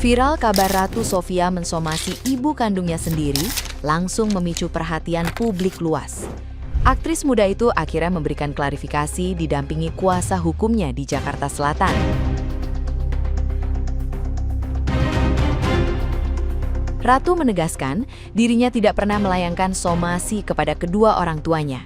Viral kabar Ratu Sofia mensomasi ibu kandungnya sendiri langsung memicu perhatian publik luas. Aktris muda itu akhirnya memberikan klarifikasi didampingi kuasa hukumnya di Jakarta Selatan. Ratu menegaskan dirinya tidak pernah melayangkan somasi kepada kedua orang tuanya.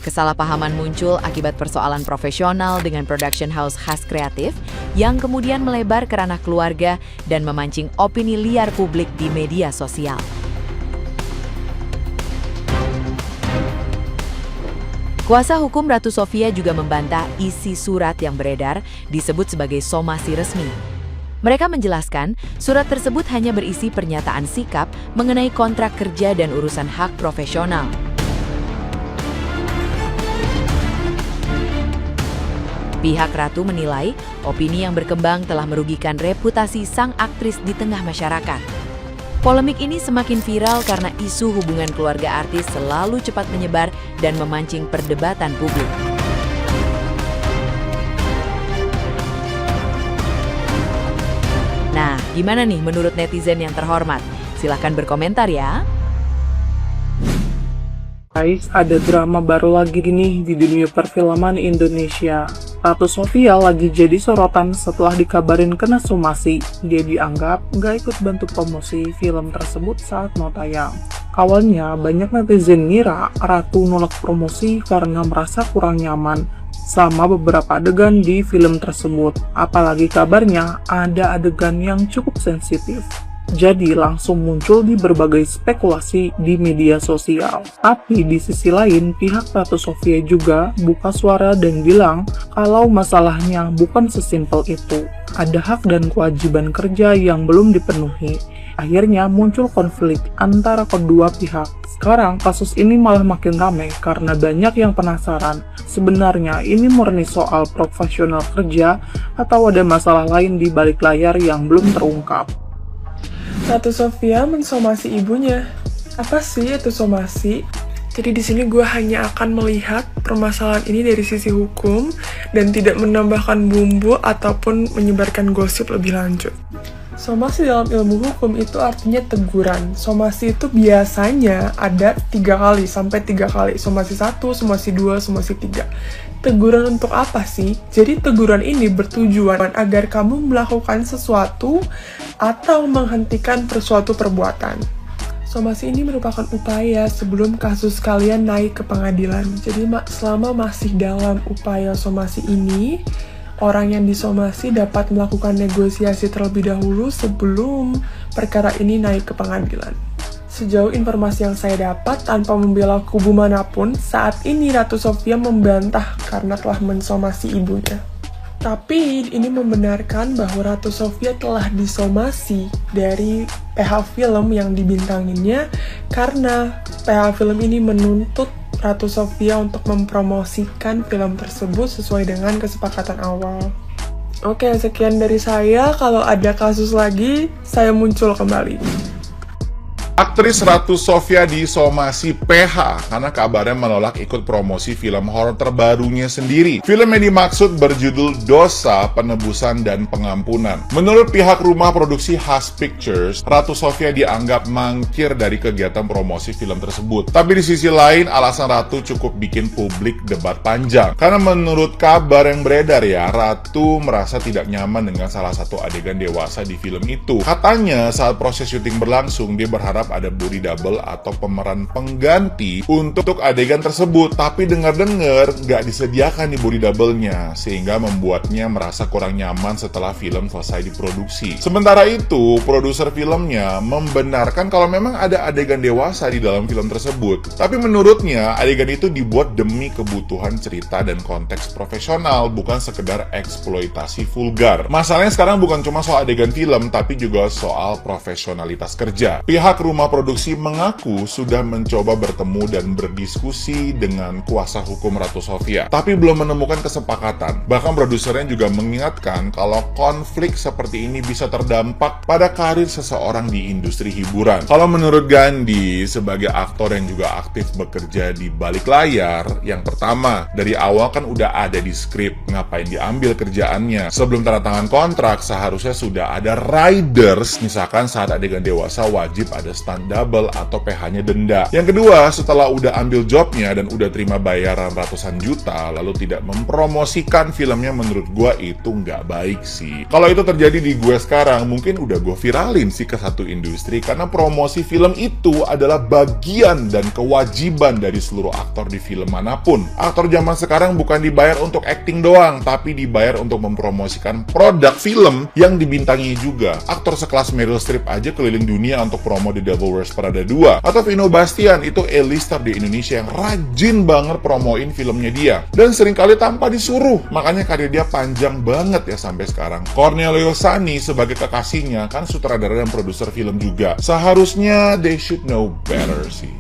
Kesalahpahaman muncul akibat persoalan profesional dengan production house khas kreatif yang kemudian melebar ke ranah keluarga dan memancing opini liar publik di media sosial. Kuasa hukum Ratu Sofia juga membantah isi surat yang beredar disebut sebagai somasi resmi. Mereka menjelaskan surat tersebut hanya berisi pernyataan sikap mengenai kontrak kerja dan urusan hak profesional. Pihak Ratu menilai opini yang berkembang telah merugikan reputasi sang aktris di tengah masyarakat. Polemik ini semakin viral karena isu hubungan keluarga artis selalu cepat menyebar dan memancing perdebatan publik. Nah, gimana nih menurut netizen yang terhormat? Silahkan berkomentar ya. Guys, ada drama baru lagi nih di dunia perfilman Indonesia. Ratu Sofia lagi jadi sorotan setelah dikabarin kena somasi. Dia dianggap nggak ikut bantu promosi film tersebut saat mau tayang. Awalnya banyak netizen ngira Ratu nolak promosi karena merasa kurang nyaman sama beberapa adegan di film tersebut. Apalagi kabarnya ada adegan yang cukup sensitif. Jadi langsung muncul di berbagai spekulasi di media sosial. Tapi di sisi lain, pihak Ratu Sofia juga buka suara dan bilang kalau masalahnya bukan sesimpel itu. Ada hak dan kewajiban kerja yang belum dipenuhi. Akhirnya muncul konflik antara kedua pihak. Sekarang kasus ini malah makin ramai karena banyak yang penasaran. Sebenarnya ini murni soal profesional kerja atau ada masalah lain di balik layar yang belum terungkap. Ratu Sofia mensomasi ibunya. Apa sih itu somasi? Jadi di sini gue hanya akan melihat permasalahan ini dari sisi hukum dan tidak menambahkan bumbu ataupun menyebarkan gosip lebih lanjut. Somasi dalam ilmu hukum itu artinya teguran. Somasi itu biasanya ada 3 kali sampai 3 kali. Somasi 1, somasi 2, somasi 3. Teguran untuk apa sih? Jadi teguran ini bertujuan agar kamu melakukan sesuatu atau menghentikan suatu perbuatan. Somasi ini merupakan upaya sebelum kasus kalian naik ke pengadilan. Jadi selama masih dalam upaya somasi ini, orang yang disomasi dapat melakukan negosiasi terlebih dahulu sebelum perkara ini naik ke pengadilan. Sejauh informasi yang saya dapat, tanpa membela kubu manapun, saat ini Ratu Sofia membantah karena telah mensomasi ibunya. Tapi ini membenarkan bahwa Ratu Sofia telah disomasi dari PH Film yang dibintanginnya karena PH Film ini menuntut Ratu Sofia untuk mempromosikan film tersebut sesuai dengan kesepakatan awal. Oke, sekian dari saya. Kalau ada kasus lagi, saya muncul kembali. Aktris Ratu Sofia disomasi PH karena kabarnya menolak ikut promosi film horor terbarunya sendiri. Film yang dimaksud berjudul Dosa, Penebusan dan Pengampunan. Menurut pihak rumah produksi Has Pictures, Ratu Sofia dianggap mangkir dari kegiatan promosi film tersebut. Tapi di sisi lain, alasan Ratu cukup bikin publik debat panjang. Karena menurut kabar yang beredar ya, Ratu merasa tidak nyaman dengan salah satu adegan dewasa di film itu. Katanya saat proses syuting berlangsung, dia berharap ada body double atau pemeran pengganti untuk adegan tersebut, tapi dengar-dengar nggak disediakan di body double-nya, sehingga membuatnya merasa kurang nyaman setelah film selesai diproduksi. Sementara itu, produser filmnya membenarkan kalau memang ada adegan dewasa di dalam film tersebut, tapi menurutnya adegan itu dibuat demi kebutuhan cerita dan konteks profesional, bukan sekedar eksploitasi vulgar. Masalahnya sekarang bukan cuma soal adegan film, tapi juga soal profesionalitas kerja. Pihak rumah rumah produksi mengaku sudah mencoba bertemu dan berdiskusi dengan kuasa hukum Ratu Sofia, tapi belum menemukan kesepakatan. Bahkan produsernya juga mengingatkan kalau konflik seperti ini bisa terdampak pada karir seseorang di industri hiburan. Kalau menurut Gandhi, sebagai aktor yang juga aktif bekerja di balik layar, yang pertama, dari awal kan udah ada di skrip, ngapain diambil kerjaannya? Sebelum tanda tangan kontrak, seharusnya sudah ada riders, misalkan saat adegan dewasa wajib ada stunt double atau PH-nya denda. Yang kedua, setelah udah ambil jobnya dan udah terima bayaran ratusan juta, lalu tidak mempromosikan filmnya, menurut gue itu nggak baik sih. Kalau itu terjadi di gue sekarang, mungkin udah gue viralin sih ke satu industri, karena promosi film itu adalah bagian dan kewajiban dari seluruh aktor di film manapun. Aktor zaman sekarang bukan dibayar untuk acting doang, tapi dibayar untuk mempromosikan produk film yang dibintangi juga. Aktor sekelas Meryl Streep aja keliling dunia untuk promo The Devil Wears Prada 2. Atau Vino Bastian, itu A-lister di Indonesia yang rajin banget promoin filmnya dia. Dan seringkali tanpa disuruh. Makanya karir dia panjang banget ya sampai sekarang. Cornelio Sani sebagai kekasihnya kan sutradara dan produser film juga. Seharusnya they should know better sih.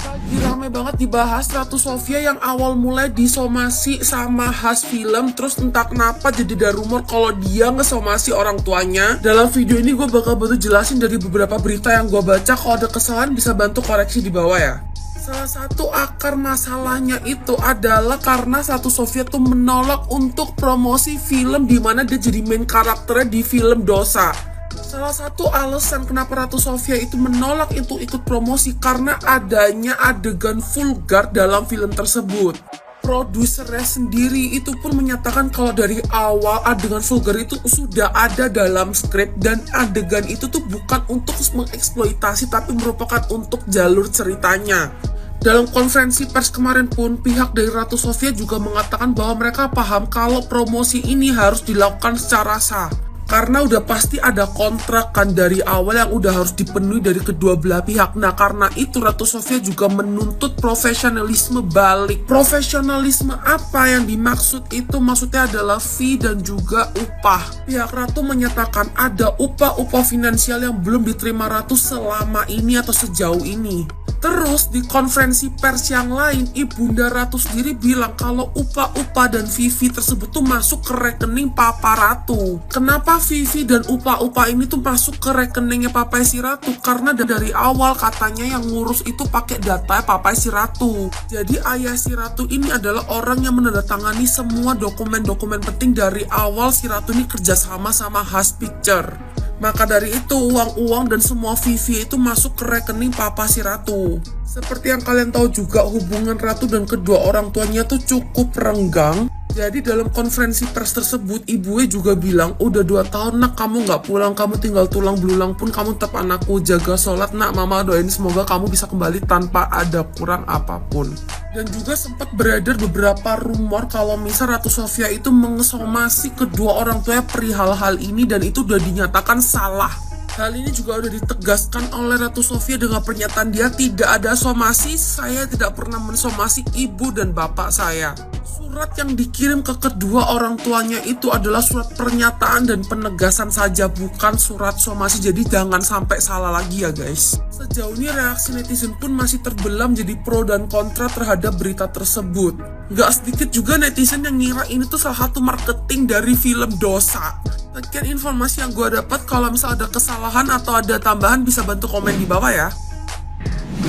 Lagi rame banget dibahas Ratu Sofia yang awal mulai disomasi sama Has Film, terus entah kenapa jadi ada rumor kalau dia ngesomasi orang tuanya. Dalam video ini gue bakal bantu jelasin dari beberapa berita yang gue baca. Kalau ada kesalahan bisa bantu koreksi di bawah ya. Salah satu akar masalahnya itu adalah karena Ratu Sofia tuh menolak untuk promosi film dimana dia jadi main karakternya di film Dosa. Salah satu alasan kenapa Ratu Sofia itu menolak itu ikut promosi karena adanya adegan vulgar dalam film tersebut. Produsernya sendiri itu pun menyatakan kalau dari awal adegan vulgar itu sudah ada dalam skrip dan adegan itu tuh bukan untuk mengeksploitasi tapi merupakan untuk jalur ceritanya. Dalam konferensi pers kemarin pun, pihak dari Ratu Sofia juga mengatakan bahwa mereka paham kalau promosi ini harus dilakukan secara sah. Karena udah pasti ada kontrak kan dari awal yang udah harus dipenuhi dari kedua belah pihak. Nah karena itu Ratu Sofia juga menuntut profesionalisme balik. Profesionalisme apa yang dimaksud itu maksudnya adalah fee dan juga upah. Pihak Ratu menyatakan ada upah-upah finansial yang belum diterima Ratu selama ini atau sejauh ini. Terus di konferensi pers yang lain, Ibunda Ratu sendiri bilang kalau upah-upah dan fee tersebut tuh masuk ke rekening Papa Ratu. Kenapa fee dan upah-upah ini tuh masuk ke rekeningnya Papa si Ratu? Karena dari awal katanya yang ngurus itu pakai data Papa si Ratu. Jadi ayah si Ratu ini adalah orang yang menandatangani semua dokumen-dokumen penting dari awal si Ratu ini kerjasama sama Has Picture. Maka dari itu uang-uang dan semua fee itu masuk ke rekening Papa si Ratu. Seperti yang kalian tahu juga hubungan Ratu dan kedua orang tuanya tuh cukup renggang. Jadi dalam konferensi pers tersebut ibunya juga bilang, udah 2 tahun nak kamu gak pulang, kamu tinggal tulang belulang pun kamu tetap anakku, jaga sholat nak, mama doain semoga kamu bisa kembali tanpa ada kurang apapun. Dan juga sempat beredar beberapa rumor kalau misal Ratu Sofia itu mengesomasi kedua orang tuanya perihal hal ini dan itu udah dinyatakan salah. Hal ini juga udah ditegaskan oleh Ratu Sofia dengan pernyataan dia tidak ada somasi, saya tidak pernah mensomasi ibu dan bapak saya. Surat yang dikirim ke kedua orang tuanya itu adalah surat pernyataan dan penegasan saja, bukan surat somasi, jadi jangan sampai salah lagi ya guys. Sejauh ini reaksi netizen pun masih terbelah jadi pro dan kontra terhadap berita tersebut. Gak sedikit juga netizen yang ngira ini tuh salah satu marketing dari film Dosa. Sekian informasi yang gue dapat, kalau misal ada kesalahan atau ada tambahan bisa bantu komen di bawah ya.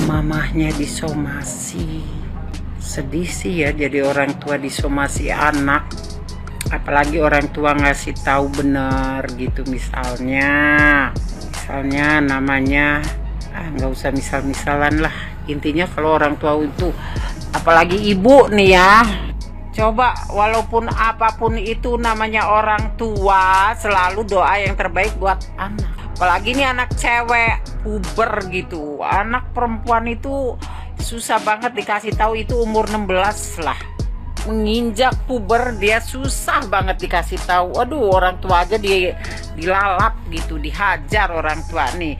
Mamahnya disomasi. Sedih sih ya jadi orang tua disomasi anak. Apalagi orang tua ngasih tahu benar gitu, misalnya namanya nggak usah misal-misalan lah. Intinya kalau orang tua itu, apalagi ibu nih ya, coba walaupun apapun itu namanya orang tua, selalu doa yang terbaik buat anak. Apalagi ini anak cewek puber gitu. Anak perempuan itu susah banget dikasih tahu, itu umur 16 lah. Menginjak puber dia susah banget dikasih tahu. Aduh, orang tua aja dilalap gitu, dihajar orang tua nih.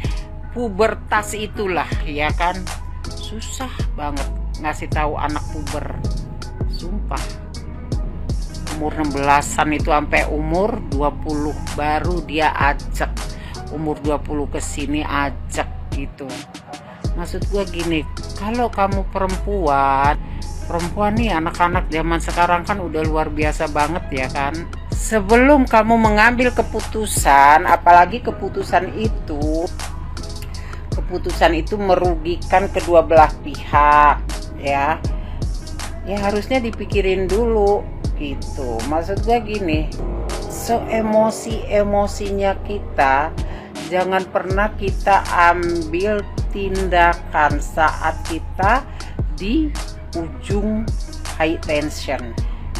Pubertas itulah ya kan. Susah banget ngasih tahu anak puber. Sumpah. Umur 16-an itu sampai umur 20 baru dia ajak. Umur 20 ke sini ajak gitu. Maksud gue gini, kalau kamu perempuan nih, anak-anak zaman sekarang kan udah luar biasa banget ya kan. Sebelum kamu mengambil keputusan, apalagi keputusan itu merugikan kedua belah pihak ya harusnya dipikirin dulu gitu. Maksud gue gini, emosinya kita jangan pernah kita ambil tindakan saat kita di ujung high tension.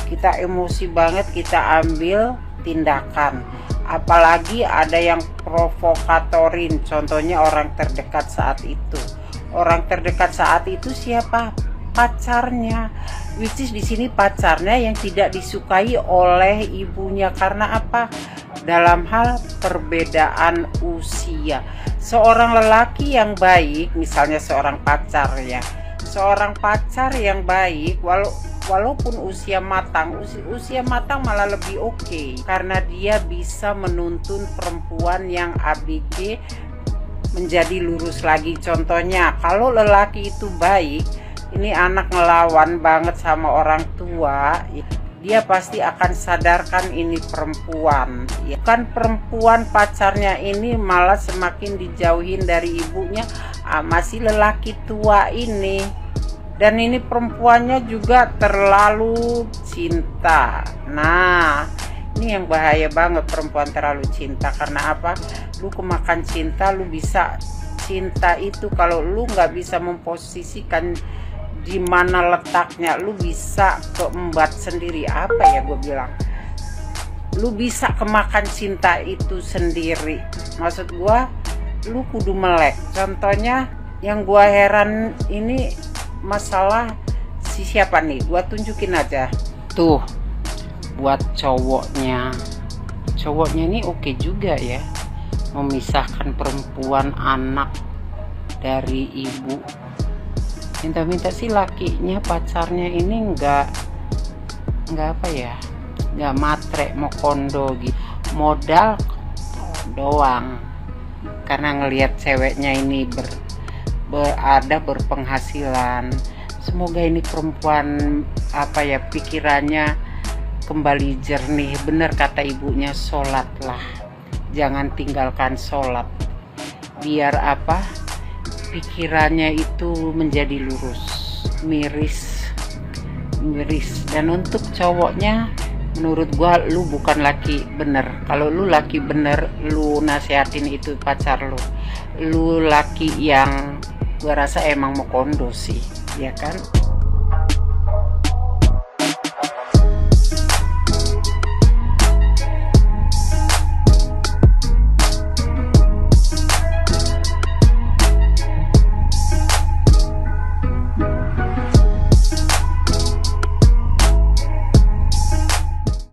Kita emosi banget, kita ambil tindakan. Apalagi ada yang provokatorin, contohnya orang terdekat saat itu. Orang terdekat saat itu siapa? Pacarnya. Which is di sini pacarnya yang tidak disukai oleh ibunya. Karena apa? Dalam hal perbedaan usia. Seorang lelaki yang baik, misalnya seorang pacar ya, seorang pacar yang baik, walaupun usia matang malah lebih oke, karena dia bisa menuntun perempuan yang ABG menjadi lurus lagi. Contohnya, kalau lelaki itu baik, ini anak ngelawan banget sama orang tua, dia pasti akan sadarkan ini perempuan. Ya kan, perempuan pacarnya ini malah semakin dijauhin dari ibunya, masih lelaki tua ini. Dan ini perempuannya juga terlalu cinta. Nah, ini yang bahaya banget, perempuan terlalu cinta. Karena apa? Lu kemakan cinta, lu bisa cinta itu kalau lu nggak bisa memposisikan di mana letaknya, lu bisa keembat sendiri. Apa ya gue bilang, lu bisa kemakan cinta itu sendiri. Maksud gue, lu kudu melek. Contohnya yang gue heran ini masalah siapa nih, gue tunjukin aja tuh. Buat cowoknya ini oke juga ya, memisahkan perempuan anak dari ibu. Minta-minta sih lakinya, pacarnya ini nggak apa ya, nggak matre, mau kondo gitu, modal doang. Karena ngelihat ceweknya ini berpenghasilan. Semoga ini perempuan pikirannya kembali jernih. Bener kata ibunya, sholatlah, jangan tinggalkan sholat, biar pikirannya itu menjadi lurus, miris. Dan untuk cowoknya, menurut gua lu bukan laki bener. Kalau lu laki bener, lu nasihatin itu pacar lu laki yang gua rasa emang mau kondo sih, ya kan?